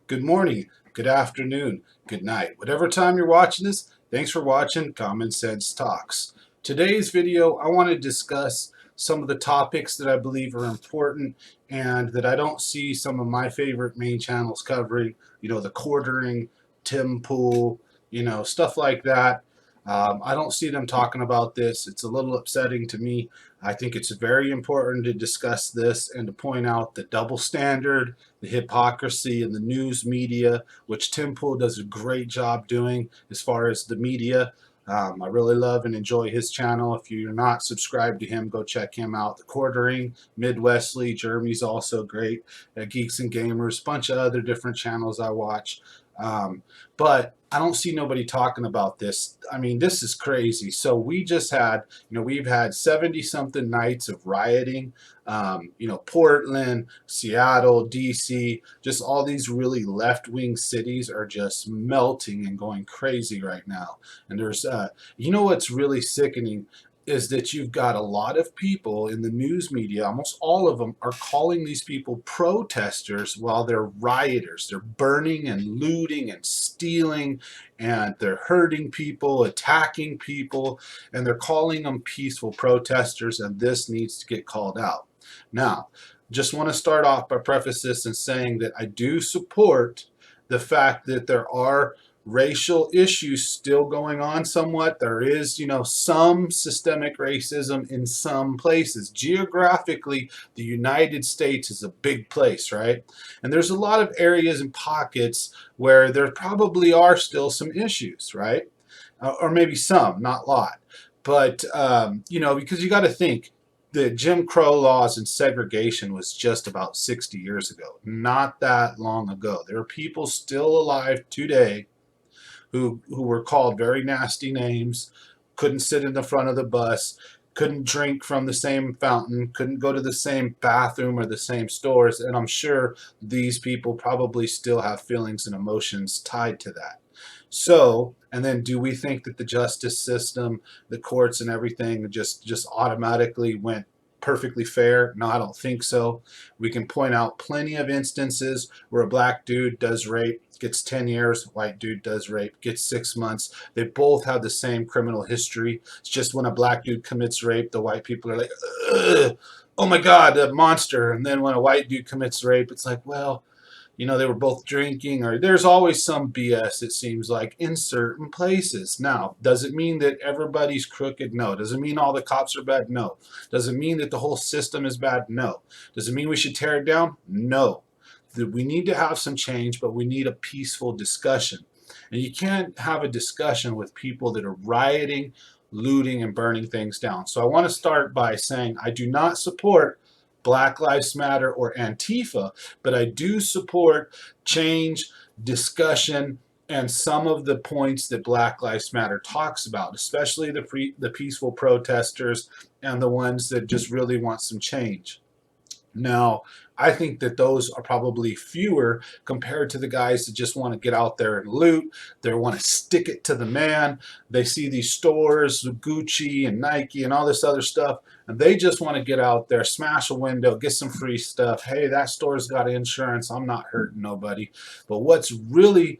good morning, good afternoon, good night. Whatever time you're watching this, thanks for watching Common Sense Talks. Today's video, I want to discuss some of the topics that I believe are important and that I don't see some of my favorite main channels covering, the quartering, Tim Pool, stuff like that. I don't see them talking about this. It's a little upsetting to me. I think it's very important to discuss this and to point out the double standard, the hypocrisy in the news media, which Tim Pool does a great job doing as far as the media. I really love and enjoy his channel. If you're not subscribed to him, go check him out. The Quartering, Midwestly, Jeremy's also great. Geeks and Gamers, bunch of other different channels I watch. But I don't see nobody talking about this. I mean, this is crazy. So we just had, we've had 70 something nights of rioting. Portland, Seattle, DC, just all these really left wing cities are just melting and going crazy right now. And what's really sickening is that you've got a lot of people in the news media, almost all of them are calling these people protesters while they're rioters. They're burning and looting and stealing, and they're hurting people, attacking people, and they're calling them peaceful protesters, and this needs to get called out. Now, just want to start off by preface this and saying that I do support the fact that there are racial issues still going on somewhat. There is, some systemic racism in some places. Geographically, the United States is a big place, right? And there's a lot of areas and pockets where there probably are still some issues, right? Or maybe some, not a lot. But, because you got to think, the Jim Crow laws and segregation was just about 60 years ago, not that long ago. There are people still alive today who were called very nasty names, couldn't sit in the front of the bus, couldn't drink from the same fountain, couldn't go to the same bathroom or the same stores. And I'm sure these people probably still have feelings and emotions tied to that. So, and then do we think that the justice system, the courts and everything just automatically went perfectly fair? No, I don't think so. We can point out plenty of instances where a black dude does rape, gets 10 years, white dude does rape, gets 6 months. They both have the same criminal history. It's just when a black dude commits rape, the white people are like, ugh, oh my God, a monster. And then when a white dude commits rape, it's like, well, they were both drinking, or there's always some BS, it seems like, in certain places. Now, does it mean that everybody's crooked? No. Does it mean all the cops are bad? No. Does it mean that the whole system is bad? No. Does it mean we should tear it down? No. We need to have some change, but we need a peaceful discussion. And you can't have a discussion with people that are rioting, looting, and burning things down. So I want to start by saying I do not support Black Lives Matter or Antifa, but I do support change, discussion, and some of the points that Black Lives Matter talks about, especially the peaceful protesters and the ones that just really want some change. Now, I think that those are probably fewer compared to the guys that just want to get out there and loot. They want to stick it to the man. They see these stores, Gucci and Nike and all this other stuff, and they just want to get out there, smash a window, get some free stuff. Hey, that store's got insurance. I'm not hurting nobody. But what's really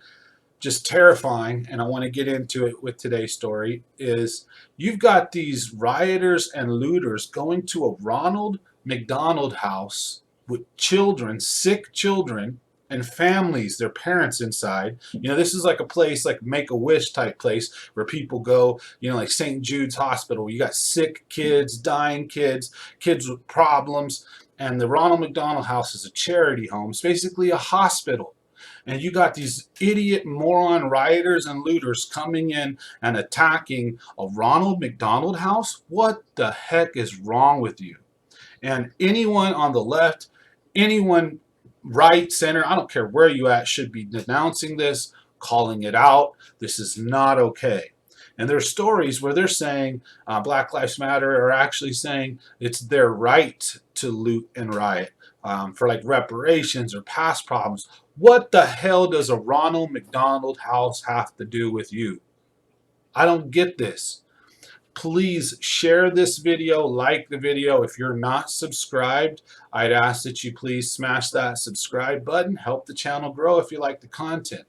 just terrifying, and I want to get into it with today's story, is you've got these rioters and looters going to a Ronald McDonald house with children, sick children, and families, their parents inside. This is like a place, like Make-A-Wish type place where people go, like St. Jude's Hospital. You got sick kids, dying kids, kids with problems. And the Ronald McDonald House is a charity home. It's basically a hospital. And you got these idiot moron rioters and looters coming in and attacking a Ronald McDonald House. What the heck is wrong with you? And anyone on the left, anyone right, center, I don't care where you at, should be denouncing this, calling it out. This is not okay. And there's stories where they're saying Black Lives Matter are actually saying it's their right to loot and riot for like reparations or past problems. What the hell does a Ronald McDonald House have to do with you? I don't get this. Please share this video, like the video. If you're not subscribed, I'd ask that you please smash that subscribe button. Help the channel grow if you like the content.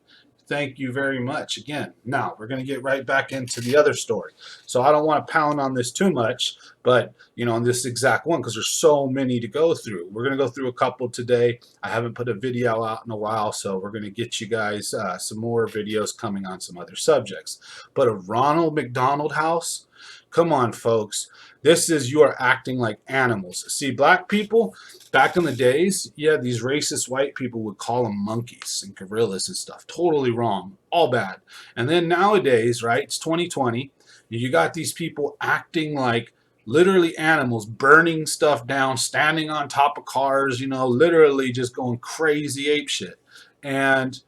Thank you very much again. Now, we're going to get right back into the other story. So I don't want to pound on this too much, but, on this exact one, because there's so many to go through. We're going to go through a couple today. I haven't put a video out in a while, so we're going to get you guys some more videos coming on some other subjects. But a Ronald McDonald house? Come on, folks. This is, you are acting like animals. See, black people, back in the days, yeah, these racist white people would call them monkeys and gorillas and stuff. Totally wrong. All bad. And then nowadays, right, it's 2020, you got these people acting like literally animals, burning stuff down, standing on top of cars, literally just going crazy apeshit. And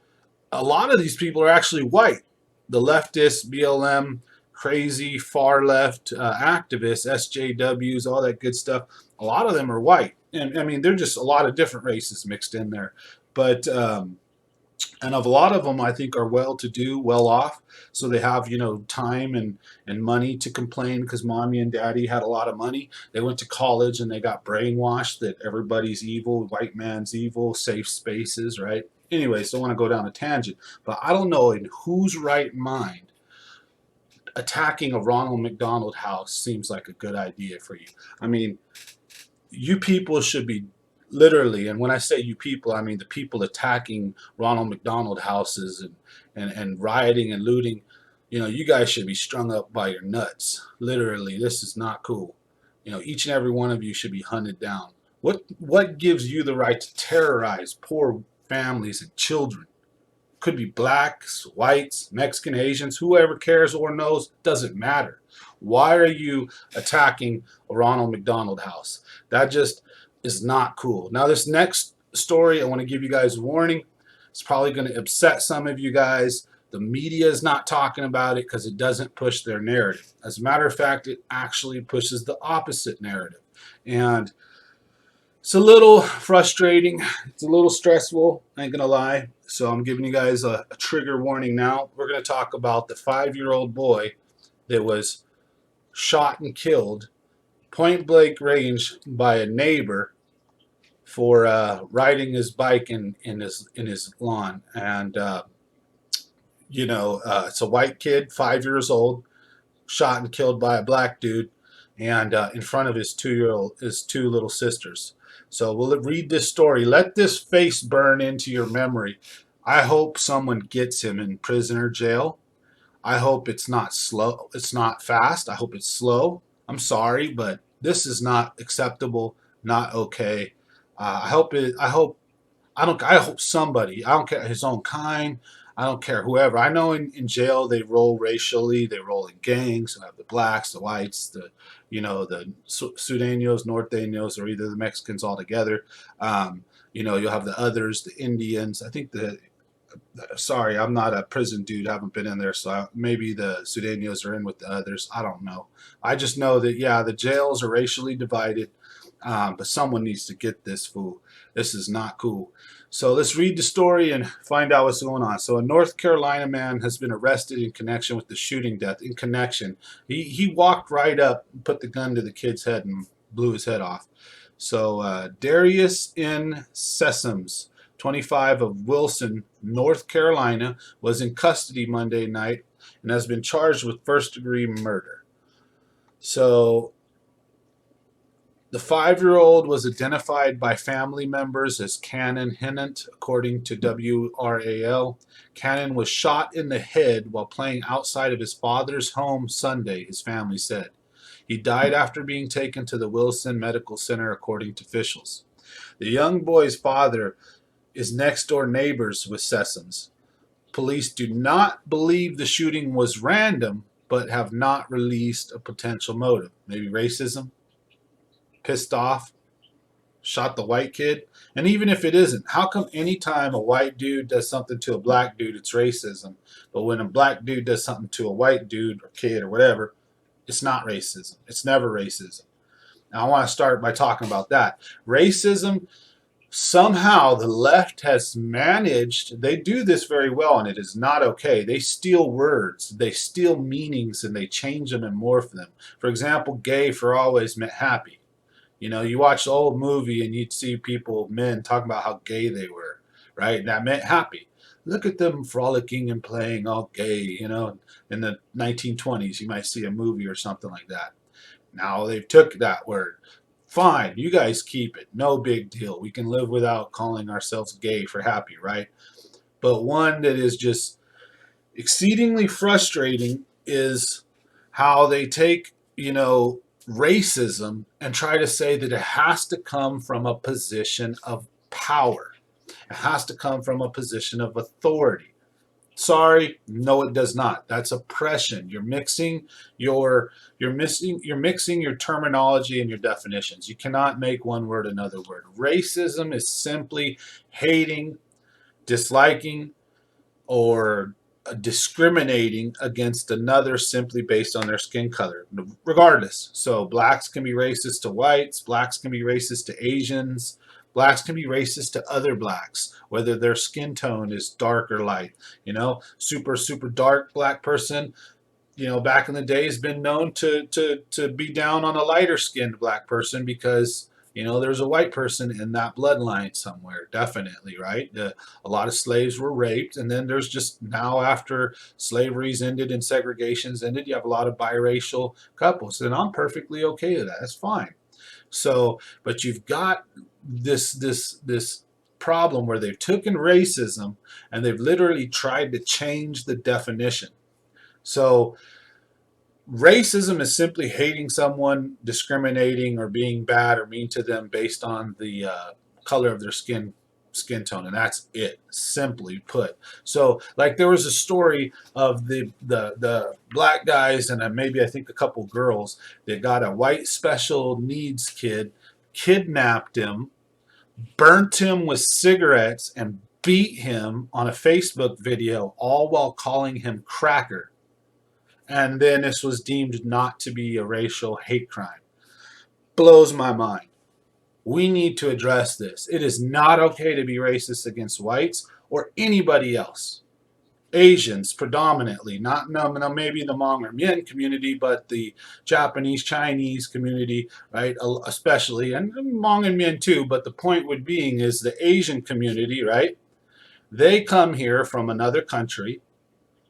a lot of these people are actually white. The leftists, BLM, crazy far left activists, SJWs, all that good stuff. A lot of them are white, and I mean, they're just a lot of different races mixed in there. But and of a lot of them, I think, are well-to-do, well-off, so they have time and money to complain because mommy and daddy had a lot of money. They went to college and they got brainwashed that everybody's evil, white man's evil, safe spaces, right? Anyways, don't want to go down a tangent, but I don't know in whose right mind attacking a Ronald McDonald house seems like a good idea for you. I mean, you people should be literally, and when I say you people, I mean the people attacking Ronald McDonald houses and rioting and looting. You guys should be strung up by your nuts. Literally, this is not cool. Each and every one of you should be hunted down. What gives you the right to terrorize poor families and children? Could be blacks, whites, Mexican, Asians, whoever cares or knows, doesn't matter. Why are you attacking a Ronald McDonald house? That just is not cool. Now, this next story, I want to give you guys a warning. It's probably going to upset some of you guys. The media is not talking about it because it doesn't push their narrative. As a matter of fact, it actually pushes the opposite narrative. And it's a little frustrating. It's a little stressful, I ain't gonna lie. So I'm giving you guys a trigger warning now. We're gonna talk about the 5-year-old boy that was shot and killed point blank range by a neighbor for riding his bike in his lawn. And it's a white kid, 5 years old, shot and killed by a black dude, and in front of his two little sisters. So we'll read this story. Let this face burn into your memory. I hope someone gets him in prison or jail. I hope it's not slow. It's not fast. I hope it's slow. I'm sorry, but this is not acceptable. Not okay. I hope somebody. I don't care his own kind. I don't care whoever. I know in jail they roll racially. They roll in gangs. You have the blacks, the whites, the Sudanos, Norteños, or either the Mexicans all together. You'll have the others, the Indians. I think sorry, I'm not a prison dude. I haven't been in there, so maybe the Sudanos are in with the others. I don't know. I just know that, yeah, the jails are racially divided, but someone needs to get this fool. This is not cool. So let's read the story and find out what's going on. So a North Carolina man has been arrested in connection with the shooting death. In connection, he walked right up, put the gun to the kid's head, and blew his head off. So Darius N. Sessoms, 25, of Wilson, North Carolina, was in custody Monday night and has been charged with first-degree murder. So the 5-year-old was identified by family members as Cannon Hennant, according to WRAL. Cannon was shot in the head while playing outside of his father's home Sunday, his family said. He died after being taken to the Wilson Medical Center, according to officials. The young boy's father is next-door neighbors with Sessoms. Police do not believe the shooting was random, but have not released a potential motive. Maybe racism? Pissed off, shot the white kid. And even if it isn't, how come anytime a white dude does something to a black dude, it's racism, but when a black dude does something to a white dude or kid or whatever, it's not racism? It's never racism. Now I want to start by talking about that. Racism Somehow the left has managed, they do this very well, and it is not okay. They steal words, they steal meanings, and they change them and morph them. For example, gay for always meant happy. You know, you watch the old movie and you'd see people, men, talking about how gay they were, right? And that meant happy. Look at them frolicking and playing all gay, you know. In the 1920s, you might see a movie or something like that. Now they've took that word. Fine, you guys keep it. No big deal. We can live without calling ourselves gay for happy, right? But one that is just exceedingly frustrating is how they take, you know, racism and try to say that it has to come from a position of power. It has to come from a position of authority. Sorry, no, it does not. That's oppression. You're mixing your terminology and your definitions. You cannot make one word another word. Racism is simply hating, disliking, or discriminating against another simply based on their skin color, regardless. So blacks can be racist to whites, blacks can be racist to Asians, blacks can be racist to other blacks, whether their skin tone is dark or light. You know, super dark black person, you know, back in the day has been known to be down on a lighter skinned black person because, you know, there's a white person in that bloodline somewhere, definitely, right? A lot of slaves were raped, and then there's just now, after slavery's ended and segregation's ended, you have a lot of biracial couples, and I'm perfectly okay with that. That's fine. So, but you've got this problem where they've taken racism and they've literally tried to change the definition. So racism is simply hating someone, discriminating, or being bad or mean to them based on the color of their skin tone, and that's it, simply put. So, like, there was a story of the black guys and maybe I think a couple girls that got a white special needs kid, kidnapped him, burnt him with cigarettes, and beat him on a Facebook video, all while calling him cracker. And then this was deemed not to be a racial hate crime. Blows my mind. We need to address this. It is not okay to be racist against whites or anybody else. Asians predominantly, not no, maybe the Hmong or Mien community, but the Japanese, Chinese community, right? Especially, and Hmong and Mien too. But the point would being is the Asian community, right? They come here from another country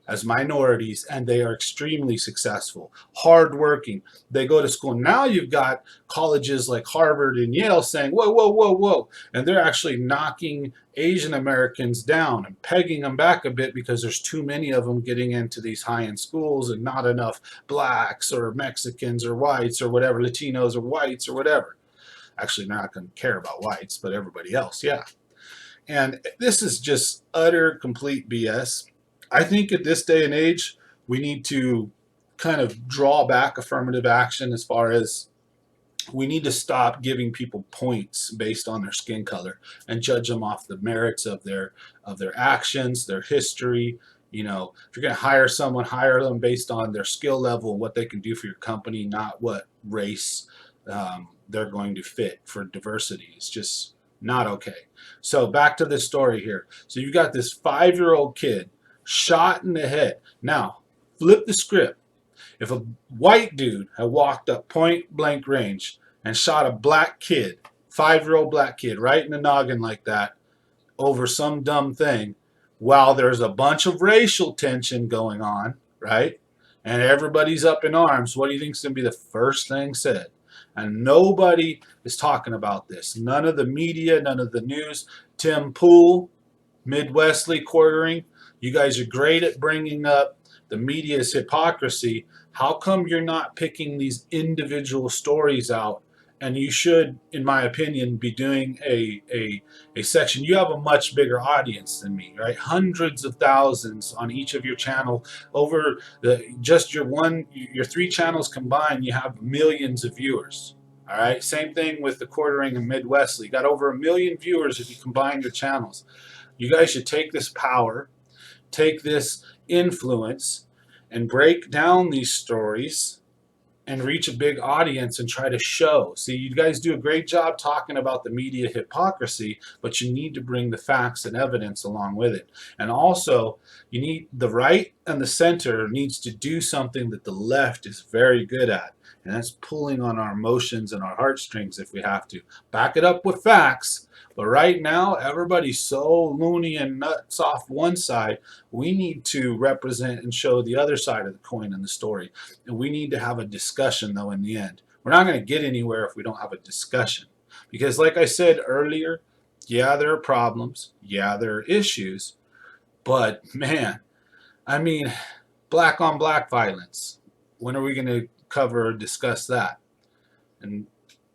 as minorities, and they are extremely successful, hardworking. They go to school. Now you've got colleges like Harvard and Yale saying, whoa, whoa, whoa, whoa. And they're actually knocking Asian Americans down and pegging them back a bit because there's too many of them getting into these high-end schools and not enough blacks or Mexicans or whites or whatever, Latinos or whites or whatever. Actually, they're not going to care about whites, but everybody else, yeah. And this is just utter, complete BS. I think at this day and age, we need to kind of draw back affirmative action as far as we need to stop giving people points based on their skin color and judge them off the merits of their actions, their history. You know, if you're going to hire someone, hire them based on their skill level and what they can do for your company, not what race they're going to fit for diversity. It's just not okay. So back to this story here. So you've got this 5-year-old kid shot in the head. Now, flip the script. If a white dude had walked up point blank range and shot a black kid, 5-year-old black kid, right in the noggin like that, over some dumb thing, while there's a bunch of racial tension going on, right? And everybody's up in arms, what do you think is going to be the first thing said? And nobody is talking about this. None of the media, none of the news. Tim Pool, Midwestly quartering, you guys are great at bringing up the media's hypocrisy. How come you're not picking these individual stories out? And you should, in my opinion, be doing a section. You have a much bigger audience than me, right? Hundreds of thousands on each of your channel. Over just your 3 channels combined, you have millions of viewers. All right. Same thing with the quartering and Midwestly. You got over 1 million viewers if you combine your channels. You guys should take this power, take this influence, and break down these stories and reach a big audience and try to show. See, you guys do a great job talking about the media hypocrisy, but you need to bring the facts and evidence along with it. And also, you need the right and the center needs to do something that the left is very good at, and that's pulling on our emotions and our heartstrings if we have to. Back it up with facts. But right now, everybody's so loony and nuts off one side. We need to represent and show the other side of the coin in the story. And we need to have a discussion, though, in the end. We're not going to get anywhere if we don't have a discussion. Because like I said earlier, yeah, there are problems. Yeah, there are issues. But, man, I mean, black on black violence. When are we going to cover or discuss that? And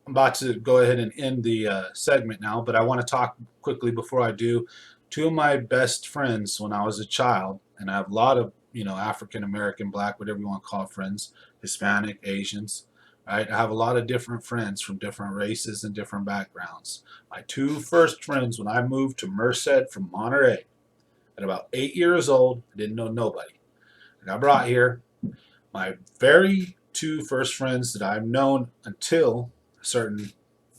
I'm about to go ahead and end the segment now, but I want to talk quickly before I do. Two of my best friends when I was a child, and I have a lot of, African American, black, whatever you want to call friends, Hispanic, Asians, right? I have a lot of different friends from different races and different backgrounds. My two first friends when I moved to Merced from Monterey at about 8 years old, I didn't know nobody. I got brought here. My very two first friends that I've known until certain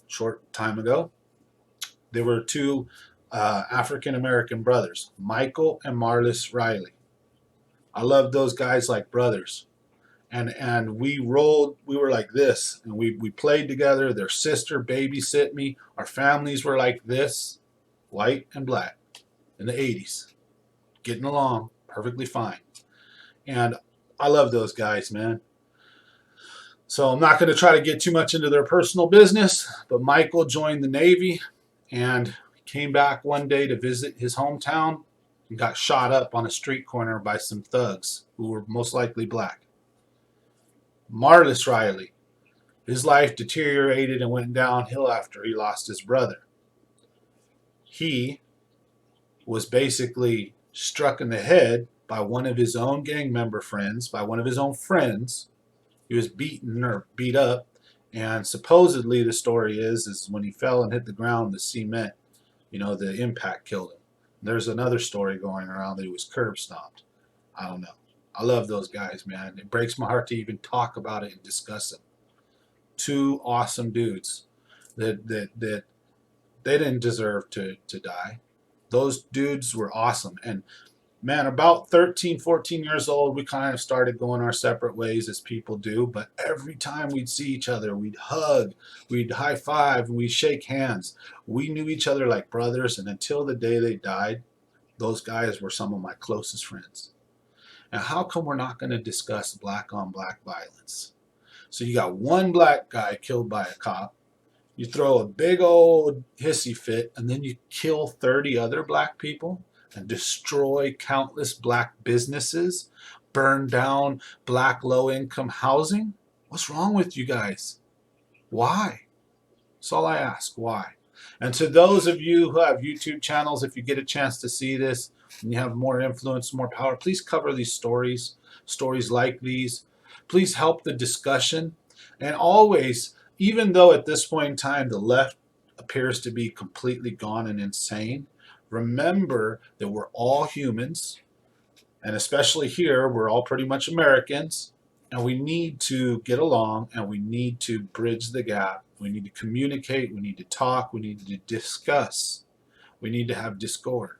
short time ago, they were two African American brothers, Michael and Marlis Riley. I loved those guys like brothers, and we were like this, and we played together. Their sister babysit me. Our families were like this, white and black, in the 80s, getting along perfectly fine. And I love those guys, man. So I'm not going to try to get too much into their personal business, but Michael joined the Navy and came back one day to visit his hometown and got shot up on a street corner by some thugs who were most likely black. Marlis Riley, his life deteriorated and went downhill after he lost his brother. He was basically struck in the head by one of his own gang member friends, by one of his own friends. He was beaten or beat up, and supposedly the story is when he fell and hit the ground, the cement, the impact killed him. There's another story going around that he was curb stomped. I don't know. I love those guys, man. It breaks my heart to even talk about it and discuss it. Two awesome dudes that they didn't deserve to die. Those dudes were awesome. And man, about 13, 14 years old, we kind of started going our separate ways as people do. But every time we'd see each other, we'd hug, we'd high five, and we'd shake hands. We knew each other like brothers. And until the day they died, those guys were some of my closest friends. Now, how come we're not going to discuss black on black violence? So you got one black guy killed by a cop. You throw a big old hissy fit, and then you kill 30 other black people and destroy countless black businesses, burn down black low-income housing? What's wrong with you guys? Why? That's all I ask. Why? And to those of you who have YouTube channels, if you get a chance to see this and you have more influence, more power, please cover these stories like these. Please help the discussion. And always, even though at this point in time the left appears to be completely gone and insane, remember that we're all humans, and especially here, we're all pretty much Americans, and we need to get along, and we need to bridge the gap. We need to communicate, we need to talk, we need to discuss, we need to have discord.